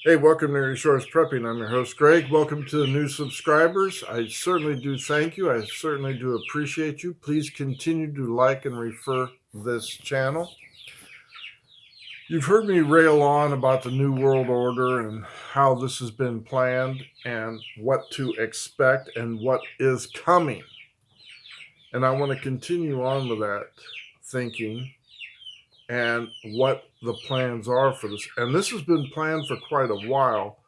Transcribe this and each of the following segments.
Hey, welcome to Resource Prepping. I'm your host, Greg. Welcome to the new subscribers. I certainly do thank you. I certainly do appreciate you. Please continue to like and refer this channel. You've heard me rail on about the New World Order and how this has been planned and what to expect and what is coming. And I want to continue on with that thinking and what the plans are for this. And this has been planned for quite a while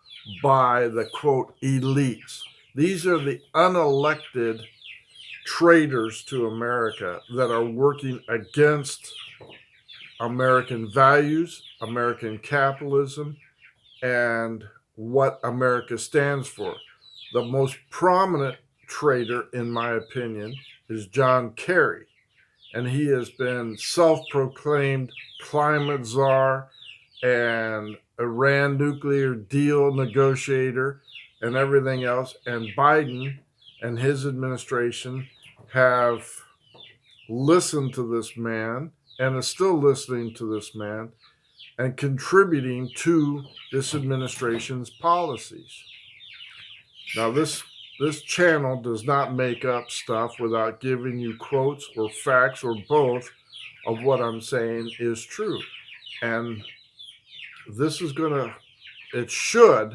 by the quote elites. These are the unelected traitors to America that are working against American values, American capitalism, and what America stands for. The most prominent traitor, in my opinion, is John Kerry. And he has been self-proclaimed climate czar and Iran nuclear deal negotiator and everything else. And Biden and his administration have listened to this man and is still listening to this man and contributing to this administration's policies. Now, this channel does not make up stuff without giving you quotes or facts or both of what I'm saying is true. And this is it should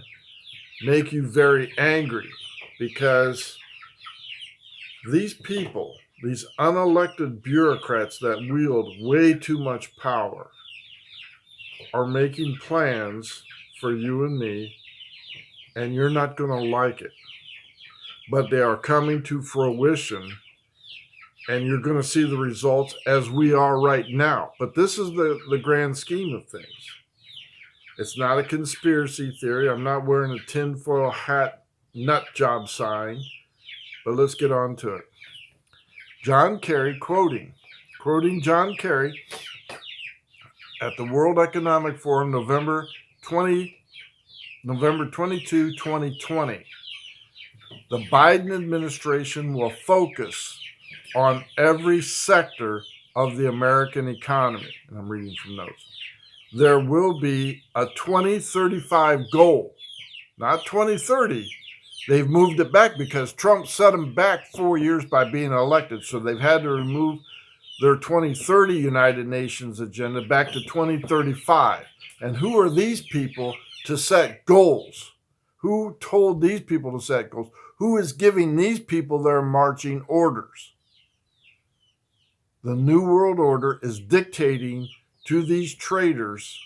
make you very angry because these people, these unelected bureaucrats that wield way too much power, are making plans for you and me, and you're not going to like it. But they are coming to fruition, and you're going to see the results as we are right now. But this is the grand scheme of things. It's not a conspiracy theory. I'm not wearing a tinfoil hat nut job sign, but let's get on to it. John Kerry, quoting John Kerry at the World Economic Forum, November 22, 2020. The Biden administration will focus on every sector of the American economy. And I'm reading from notes. There will be a 2035 goal, not 2030. They've moved it back because Trump set them back 4 years by being elected. So they've had to remove their 2030 United Nations agenda back to 2035. And who are these people to set goals? Who told these people to set goals? Who is giving these people their marching orders? The New World Order is dictating to these traitors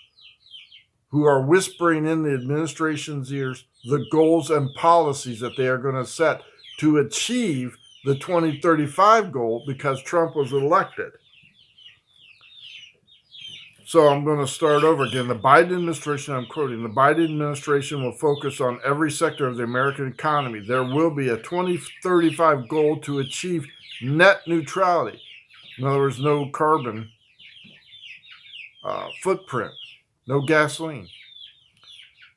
who are whispering in the administration's ears the goals and policies that they are going to set to achieve the 2035 goal because Trump was elected. So I'm going to start over again. The Biden administration, I'm quoting, the Biden administration will focus on every sector of the American economy. There will be a 2035 goal to achieve net neutrality. In other words, no carbon footprint, no gasoline.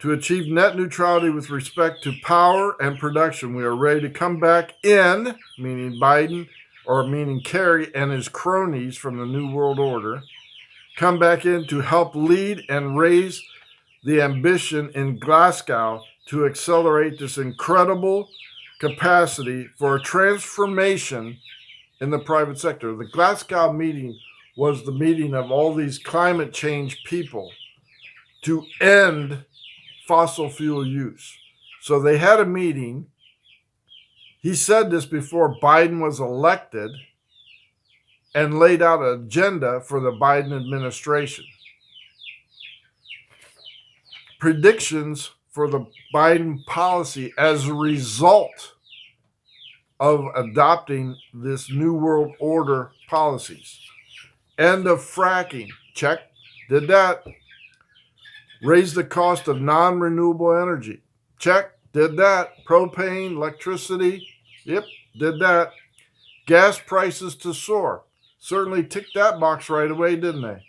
To achieve net neutrality with respect to power and production, we are ready to come back in, meaning Biden, or meaning Kerry and his cronies from the New World Order, come back in to help lead and raise the ambition in Glasgow to accelerate this incredible capacity for a transformation in the private sector. The Glasgow meeting was the meeting of all these climate change people to end fossil fuel use. So they had a meeting. He said this before Biden was elected and laid out an agenda for the Biden administration. Predictions for the Biden policy as a result of adopting this New World Order policies. End of fracking. Check. Did that. Raise the cost of non-renewable energy. Check. Did that. Propane, electricity. Yep. Did that. Gas prices to soar. Certainly ticked that box right away, didn't they?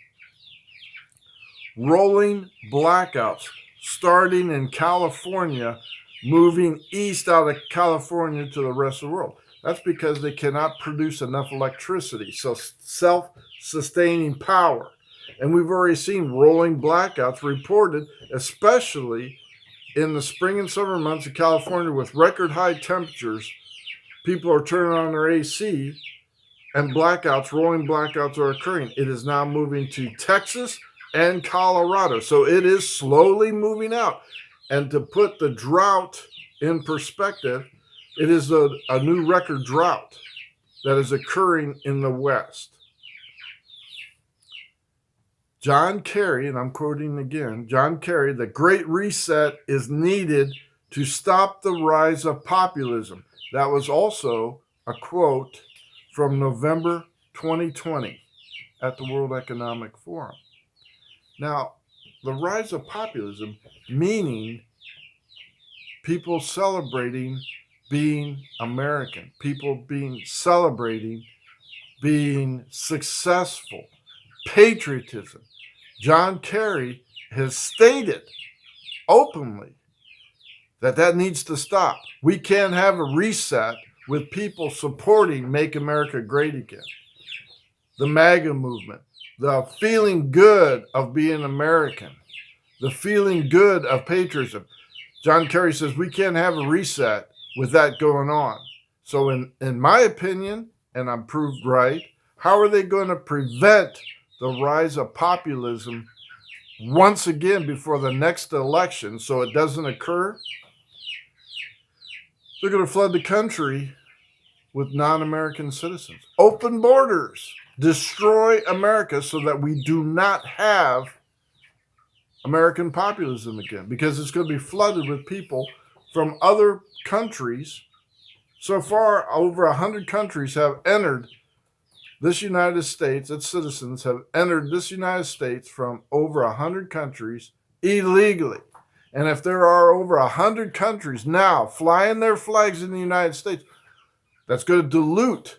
Rolling blackouts starting in California, moving east out of California to the rest of the world. That's because they cannot produce enough electricity. So self-sustaining power. And we've already seen rolling blackouts reported, especially in the spring and summer months of California with record high temperatures, people are turning on their AC and blackouts, rolling blackouts are occurring. It is now moving to Texas and Colorado. So it is slowly moving out. And to put the drought in perspective, it is a new record drought that is occurring in the West. John Kerry, and I'm quoting again, John Kerry, the Great Reset is needed to stop the rise of populism. That was also a quote from November 2020 at the World Economic Forum. Now, the rise of populism, meaning people celebrating being American, people celebrating being successful, patriotism. John Kerry has stated openly that needs to stop. We can't have a reset with people supporting Make America Great Again, the MAGA movement, the feeling good of being American, the feeling good of patriotism. John Kerry says we can't have a reset with that going on. So in my opinion, and I'm proved right, how are they going to prevent the rise of populism once again before the next election so it doesn't occur? They're going to flood the country with non-American citizens. Open borders. Destroy America so that we do not have American populism again, because it's going to be flooded with people from other countries. So far, over 100 countries have entered this United States. Its citizens have entered this United States from over 100 countries illegally. And if there are over 100 countries now flying their flags in the United States, that's going to dilute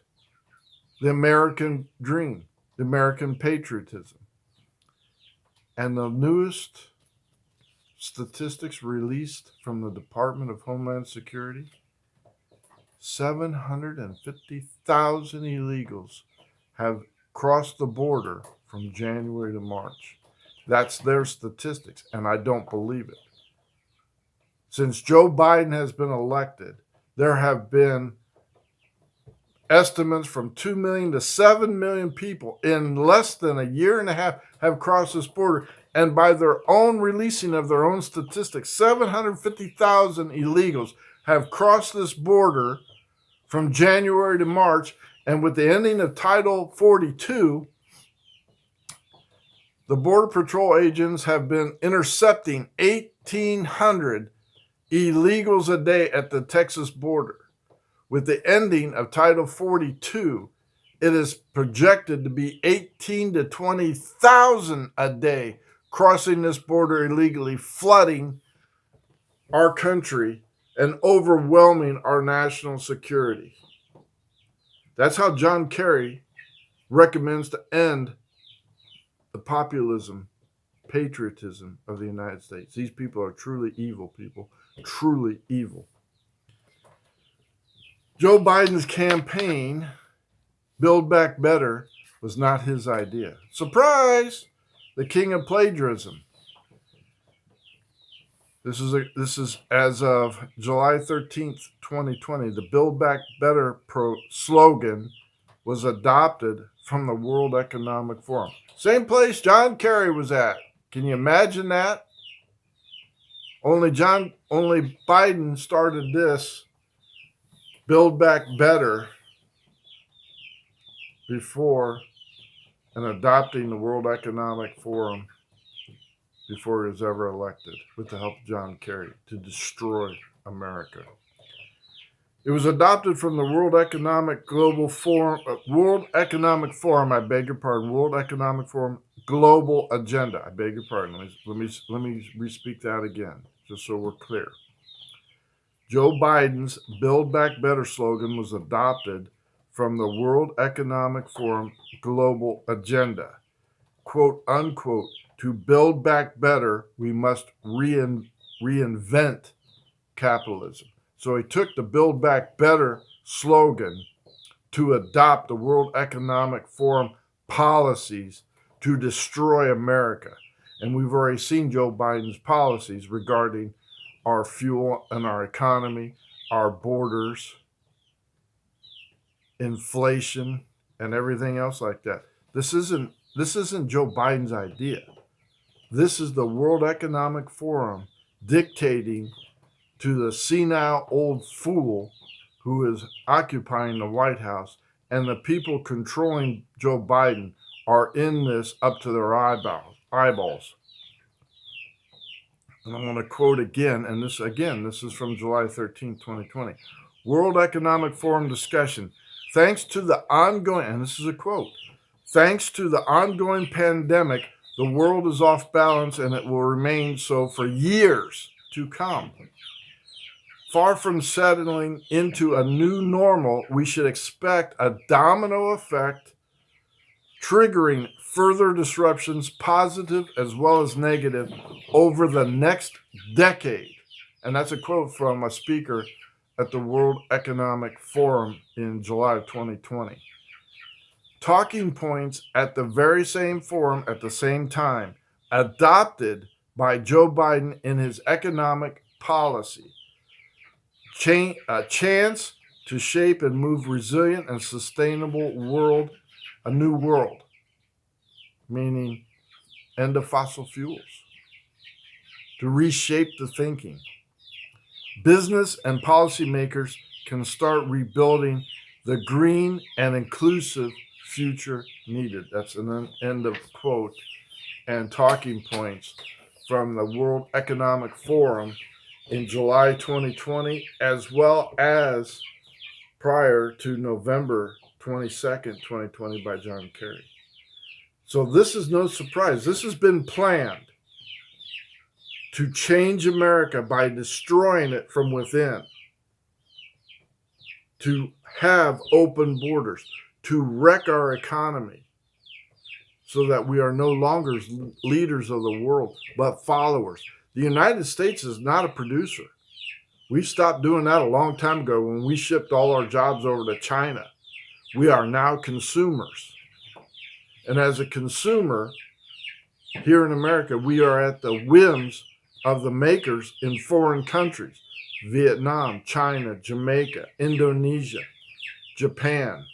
the American dream, the American patriotism. And the newest statistics released from the Department of Homeland Security, 750,000 illegals have crossed the border from January to March. That's their statistics, and I don't believe it. Since Joe Biden has been elected, there have been estimates from 2 million to 7 million people in less than a year and a half have crossed this border. And by their own releasing of their own statistics, 750,000 illegals have crossed this border from January to March. And with the ending of Title 42, the Border Patrol agents have been intercepting 1,800 illegals a day at the Texas border. With the ending of Title 42, it is projected to be 18 to 20,000 a day crossing this border illegally, flooding our country and overwhelming our national security. That's how John Kerry recommends to end the populism, patriotism of the United States. These people are truly evil people, truly evil. Joe Biden's campaign, Build Back Better, was not his idea. Surprise! The king of plagiarism. This is as of July 13th, 2020. The Build Back Better slogan was adopted from the World Economic Forum. Same place John Kerry was at. Can you imagine that? Only Biden started this Build Back Better before and adopting the World Economic Forum before he was ever elected with the help of John Kerry to destroy America. It was adopted from the World Economic Forum, World Economic Forum Global Agenda. I beg your pardon. Let me re-speak that again, just so we're clear. Joe Biden's Build Back Better slogan was adopted from the World Economic Forum Global Agenda. Quote, unquote, to build back better, we must reinvent capitalism. So he took the Build Back Better slogan to adopt the World Economic Forum policies to destroy America. And we've already seen Joe Biden's policies regarding our fuel and our economy, our borders, inflation, and everything else like that. This isn't Joe Biden's idea. This is the World Economic Forum dictating to the senile old fool who is occupying the White House, and the people controlling Joe Biden are in this up to their eyeballs. And I'm going to quote again, and this is from July 13th, 2020. World Economic Forum discussion. Thanks to the ongoing, and this is a quote, thanks to the ongoing pandemic, the world is off balance and it will remain so for years to come. Far from settling into a new normal, we should expect a domino effect, triggering further disruptions, positive as well as negative, over the next decade. And that's a quote from a speaker at the World Economic Forum in July of 2020. Talking points at the very same forum at the same time, adopted by Joe Biden in his economic policy. A chance to shape and move resilient and sustainable world, a new world, meaning end of fossil fuels, to reshape the thinking. Business and policymakers can start rebuilding the green and inclusive future needed. That's an end of quote and talking points from the World Economic Forum in July 2020, as well as prior to November 22nd, 2020 by John Kerry. So this is no surprise. This has been planned to change America by destroying it from within, to have open borders, to wreck our economy so that we are no longer leaders of the world, but followers. The United States is not a producer. We stopped doing that a long time ago when we shipped all our jobs over to China. We are now consumers. And as a consumer, here in America, we are at the whims of the makers in foreign countries: Vietnam, China, Jamaica, Indonesia, Japan.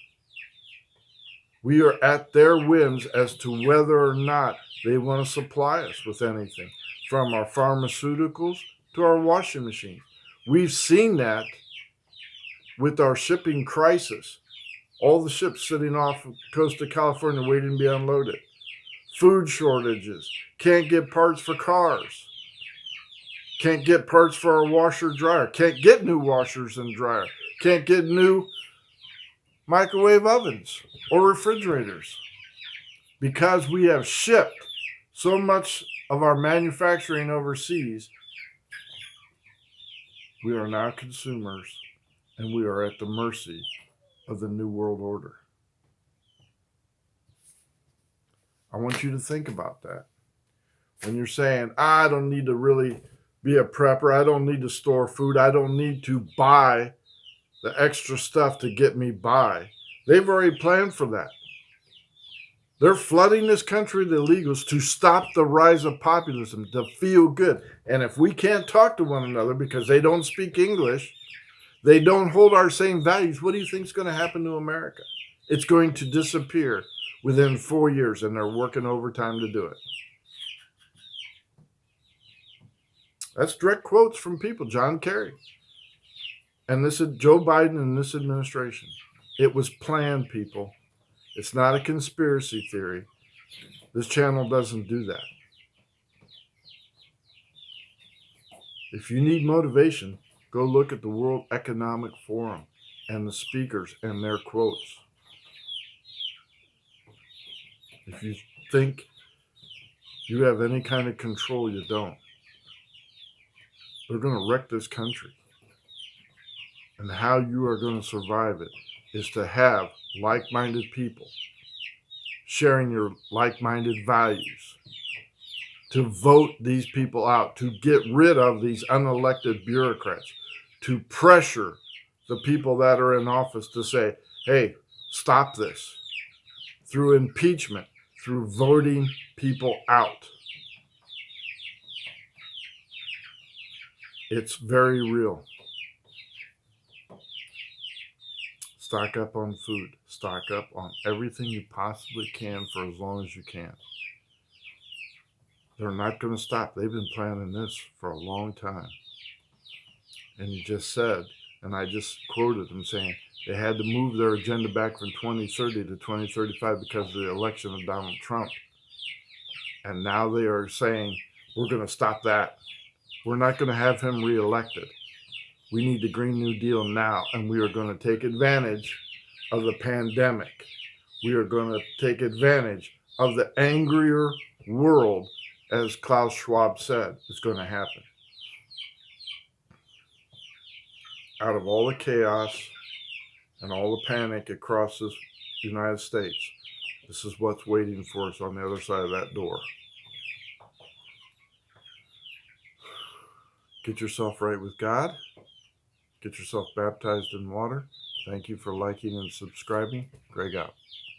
We are at their whims as to whether or not they want to supply us with anything, from our pharmaceuticals to our washing machines. We've seen that with our shipping crisis. All the ships sitting off the coast of California waiting to be unloaded. Food shortages. Can't get parts for cars. Can't get parts for our washer dryer. Can't get new washers and dryer. Can't get new microwave ovens or refrigerators, because we have shipped so much of our manufacturing overseas. We are now consumers, and we are at the mercy of the New World Order. I want you to think about that. When you're saying, I don't need to really be a prepper, I don't need to store food, I don't need to buy the extra stuff to get me by. They've already planned for that. They're flooding this country with illegals to stop the rise of populism, to feel good. And if we can't talk to one another because they don't speak English, they don't hold our same values, what do you think is going to happen to America? It's going to disappear within 4 years, and they're working overtime to do it. That's direct quotes from people, John Kerry. And this is Joe Biden and this administration. It was planned, people. It's not a conspiracy theory. This channel doesn't do that. If you need motivation, go look at the World Economic Forum and the speakers and their quotes. If you think you have any kind of control, you don't. They're going to wreck this country. And how you are going to survive it is to have like-minded people sharing your like-minded values, to vote these people out, to get rid of these unelected bureaucrats, to pressure the people that are in office to say, hey, stop this, through impeachment, through voting people out. It's very real. Stock up on food. Stock up on everything you possibly can for as long as you can. They're not going to stop. They've been planning this for a long time. And he just said, and I just quoted him saying, they had to move their agenda back from 2030 to 2035 because of the election of Donald Trump. And now they are saying, we're going to stop that. We're not going to have him reelected. We need the Green New Deal now, and we are going to take advantage of the pandemic. We are going to take advantage of the angrier world, as Klaus Schwab said, is going to happen. Out of all the chaos and all the panic across the United States, this is what's waiting for us on the other side of that door. Get yourself right with God. Get yourself baptized in water. Thank you for liking and subscribing. Greg out.